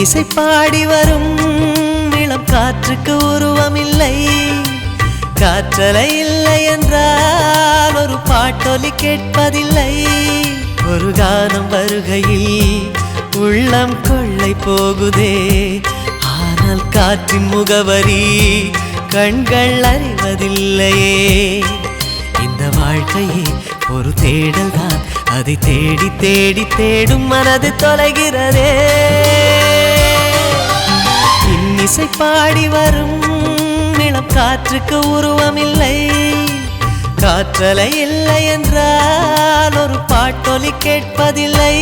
இன்னிசை பாடி வரும் இளம் காற்றுக்கு உருவமில்லை. காற்றலை இல்லை என்றால் ஒரு பாட்டொலி கேட்பதில்லை. ஒரு கானம் வருகையில் உள்ளம் கொள்ளை போகுதே, ஆனால் காற்றின் முகவரி கண்கள் அறிவதில்லையே. இந்த வாழ்க்கையே ஒரு தேடல் தான், அதை தேடி தேடி தேடும் மனது தொலைகிறதே. இன்னிசை பாடி வரும் இளம் காற்றுக்கு உருவமில்லை. காற்றலை இல்லை என்றால் ஒரு பாட்டொலி கேட்பதில்லை.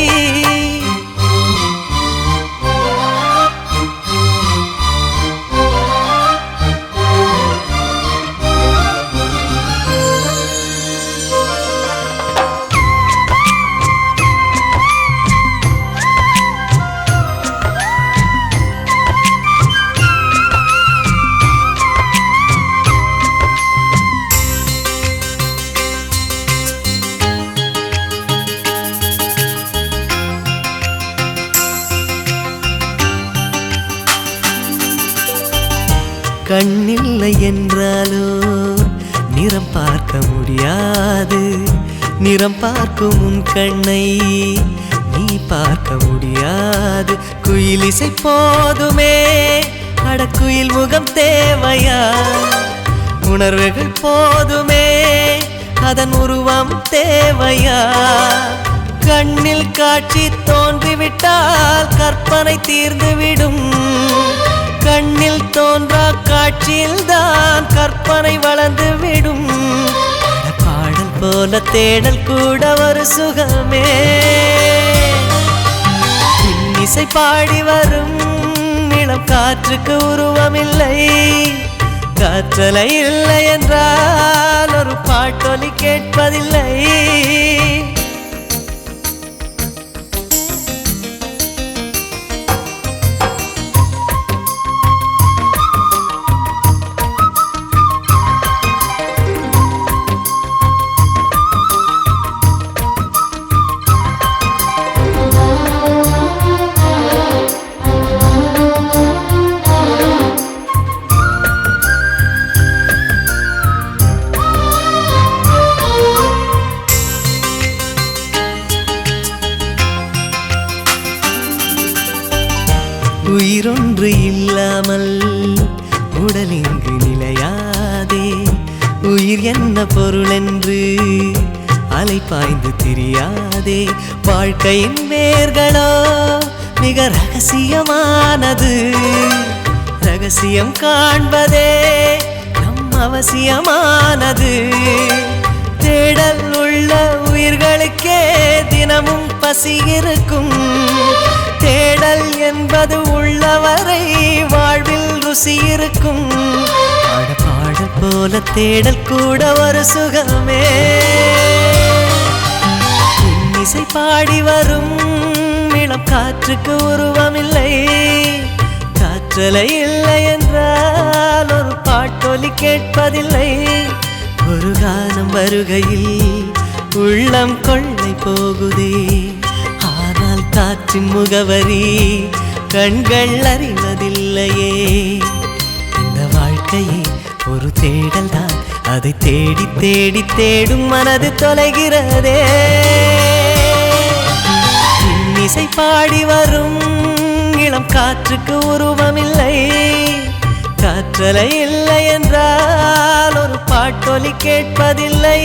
கண்ணில்லை என்றாலோ நிறம் பார்க்க முடியாது. நிறம் பார்க்கும் உன் கண்ணை நீ பார்க்க முடியாது. குயிலிசை போதுமே, அடக்குயில் முகம் தேவையா? உணர்வுகள் போதுமே, அதன் உருவம் தேவையா? கண்ணில் காட்சி தோன்றிவிட்டால் கற்பனை தீர்ந்துவிடும். கண்ணில் தோன்றா காட்சியில் தான் கற்பனை வளர்ந்து விடும். பாடல் போல தேடல் கூட ஒரு சுகமே. இன்னிசை பாடி வரும் இளம் காற்றுக்கு உருவமில்லை. காற்றலை இல்லை என்றால் ஒரு பாட்டொலி கேட்பதில்லை. உயிரொன்று இல்லாமல் உடல் இங்கு நிலையாதே. உயிர் என்ன பொருள் என்று அலைப்பாய்ந்து தெரியாதே. வாழ்க்கையின் வேர்களோ மிக ரகசியமானது. ரகசியம் காண்பதே நம் அவசியமானது. தேடல் உள்ள உயிர்களுக்கே தினமும் பசி இருக்கும். தேடல் என்பது உள்ளவரை வாழ்வில் ருசி இருக்கும். பாடல் போல தேடல் கூட ஒரு சுகமே. இன்னிசை பாடி வரும் இளம் காற்றுக்கு உருவமில்லை. காற்றலை இல்லை என்றால் ஒரு பாட்டொலி கேட்பதில்லை. ஒரு கானம் வருகையில் உள்ளம் கொள்ளை போகுதே, ஆனால் காற்றின் முகவரி கண்கள் அறிவதில்லையே. இந்த வாழ்க்கையே ஒரு தேடல் தான், அதை தேடி தேடி தேடும் மனது தொலைகிறதே. இன்னிசை பாடி வரும் இளம் காற்றுக்கு உருவமில்லை. காற்றலை இல்லை என்றால் ஒரு பாட்டொலி கேட்பதில்லை.